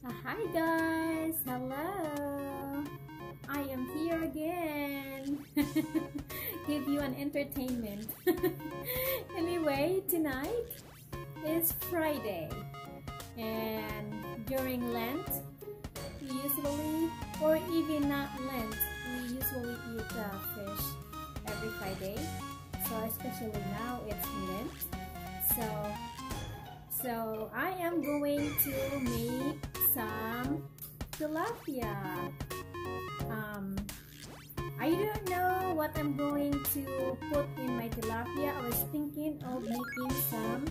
Hi guys, hello. I am here again. Give you an entertainment. Anyway, tonight is Friday, and during Lent, we usually, or even not Lent, we usually eat fish every Friday. So especially now it's Lent. So I am going to make some tilapia. I don't know what I'm going to put in my tilapia. I was thinking of making some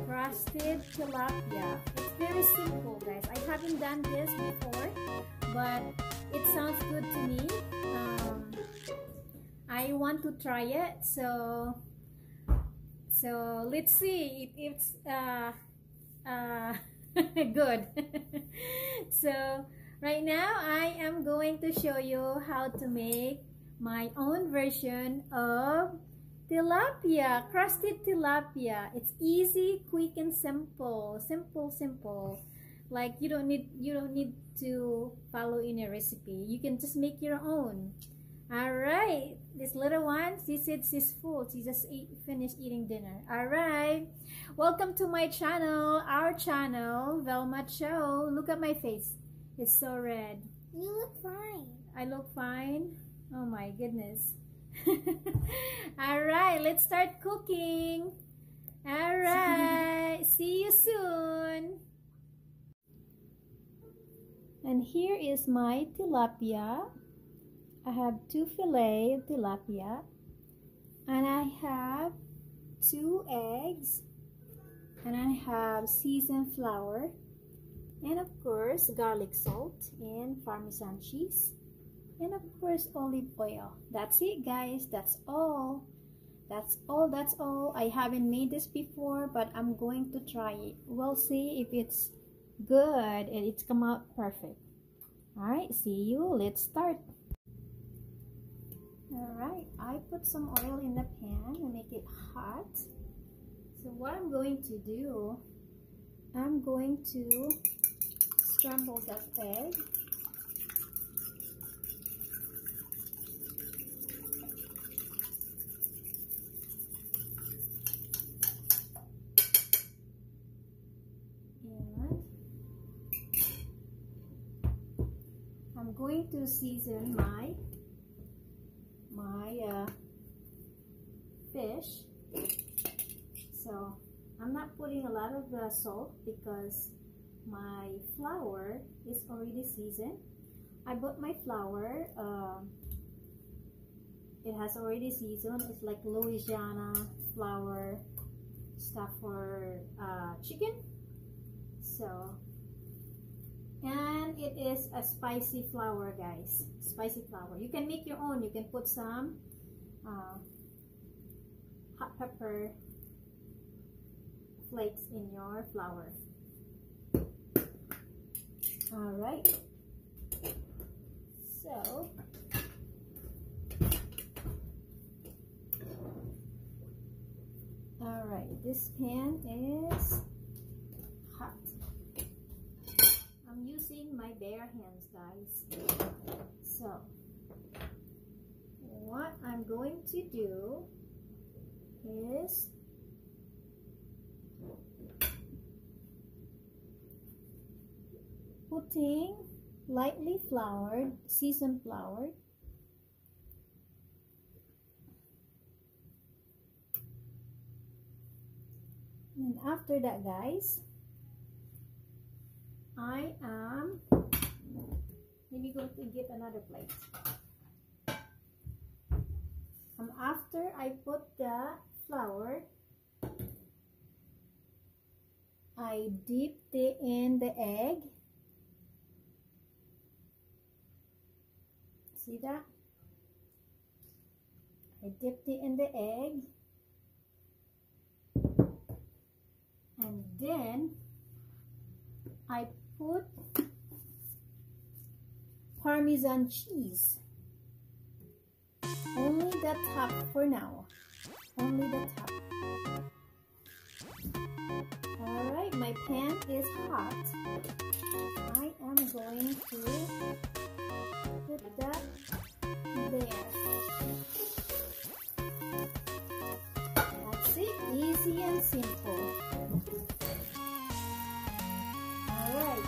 crusted tilapia. It's very simple, guys. I haven't done this before, but it sounds good to me. I want to try it, so let's see if it's good. So right now I am going to show you how to make my own version of tilapia, crusted tilapia. It's easy, quick, and simple. Simple. Like you don't need to follow any recipe. You can just make your own. Alright, this little one, she said she's full. She just finished eating dinner. Alright, welcome to my channel, our channel, Velma Cho. Look at my face. It's so red. You look fine. I look fine? Oh my goodness. Alright, let's start cooking. Alright, see you soon. And here is my tilapia. I have 2 fillet of tilapia, and I have 2 eggs, and I have seasoned flour, and of course garlic salt and Parmesan cheese, and of course olive oil. That's it, guys. That's all. I haven't made this before, but I'm going to try it. We'll see if it's good and it's come out perfect. Alright, see you. Let's start. Alright, I put some oil in the pan to make it hot. So what I'm going to do, I'm going to scramble that egg. And I'm going to season my fish. So I'm not putting a lot of salt because my flour is already seasoned. I bought my flour, it has already seasoned. It's like Louisiana flour stuff for chicken. So, and it is a spicy flour, guys. Spicy flour. You can make your own. You can put some hot pepper flakes in your flour. Alright. So, alright, this pan is hot. I'm using my bare hands, guys. So, what I'm going to do is putting lightly floured, seasoned flour, and after that, guys, I am, let me go to get another plate. After I put the flour, I dipped it in the egg. See that? I dipped it in the egg, and then I put Parmesan cheese. Only the top for now. Only the top. Alright, my my pan is hot, I am going to put that there. That's it, easy and simple. Alright,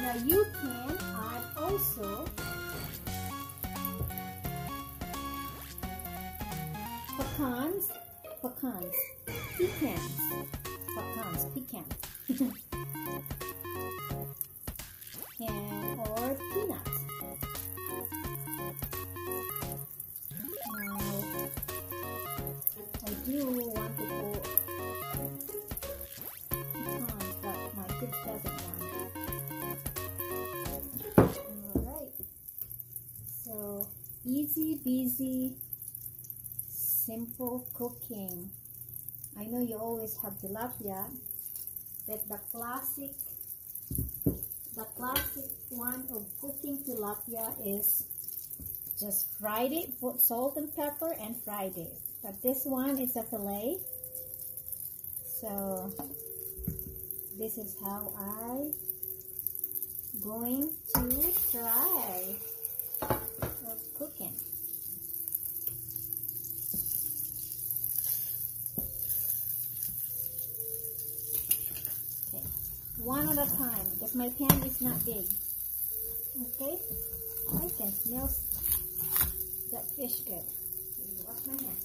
now you can add also pecans, and or peanuts. Now, I do want to put pecans, but my kids doesn't want it. Alright, so easy peasy, simple cooking. I know you always have tilapia, but the classic one of cooking tilapia is just fried it, put salt and pepper and fried it. But this one is a fillet, so this is how I going to try of cooking. One at a time because my pan is not big. Okay, I can smell that fish good. Wash my hand.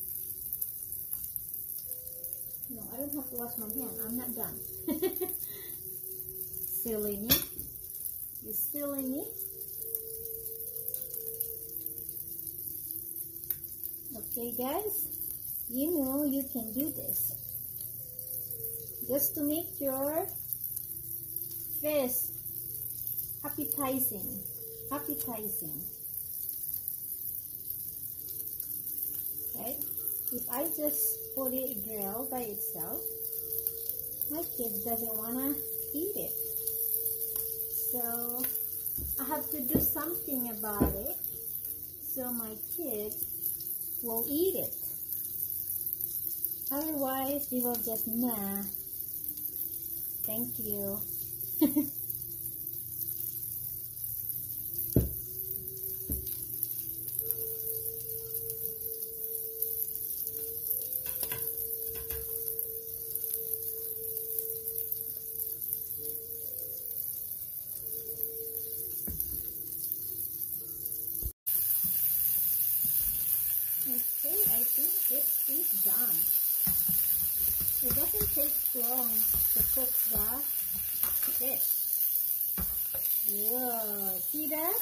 No, I don't have to wash my hand. I'm not done. Silly me. You silly me. Okay, guys, you know you can do this. Just to make your fish appetizing. Okay, if I just put it grilled by itself, my kid doesn't wanna eat it. So I have to do something about it so my kid will eat it. Otherwise, they will just nah. Thank you. Okay, I think it is done. It doesn't take long to cook the fish. Whoa, see that?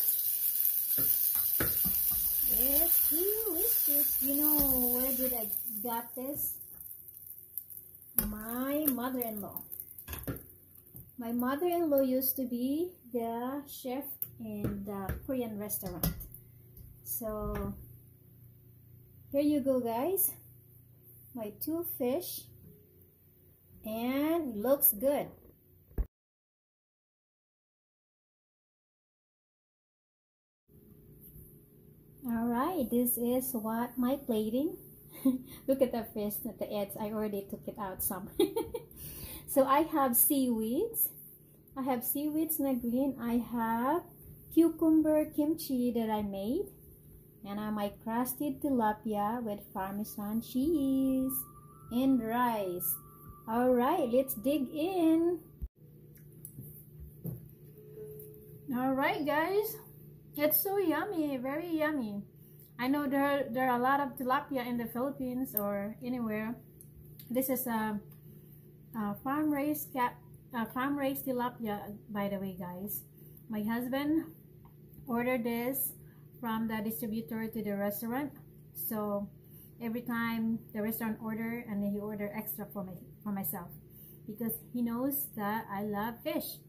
It's delicious. You know where did I got this? My mother-in-law. My mother-in-law used to be the chef in the Korean restaurant. So here you go, guys. My two fish, and looks good. Alright, this is what my plating. Look at the fish, at the edge. I already took it out some. So I have seaweeds. I have seaweeds na green. I have cucumber kimchi that I made. And my crusted tilapia with Parmesan cheese and rice. Alright, let's dig in. Alright, guys. It's so yummy, very yummy. I know there are a lot of tilapia in the Philippines or anywhere. This is a farm-raised tilapia, by the way, guys. My husband ordered this from the distributor to the restaurant. So every time the restaurant order, and then he order extra for myself because he knows that I love fish.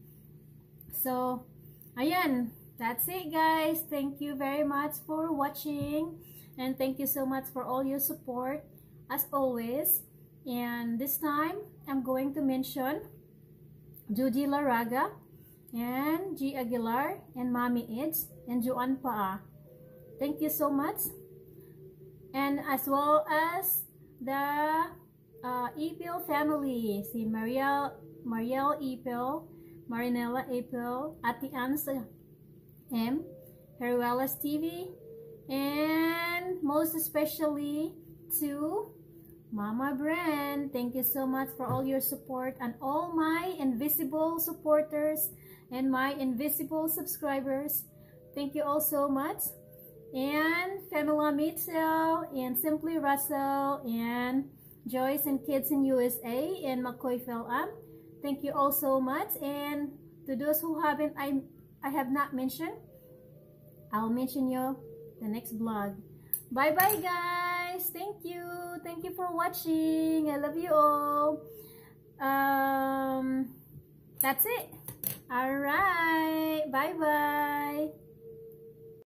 So ayan. That's it, guys. Thank you very much for watching, and thank you so much for all your support as always. And this time I'm going to mention Judy Laraga and G Aguilar and Mommy Ids and Joanne Paa. Thank you so much, and as well as the Epil family, si Mariel Epil, Marinella Epil, Ate Ansa M, Heruelas TV, and most especially to Mama Brand. Thank you so much for all your support and all my invisible supporters and my invisible subscribers. Thank you all so much. And Femila Mitchell, and Simply Russell, and Joyce and Kids in USA, and McCoy Philam. Thank you all so much. And to those who haven't, I have not mentioned, I'll mention you the next vlog. Bye bye guys. Thank you. Thank you for watching. I love you all. That's it. All right. Bye bye.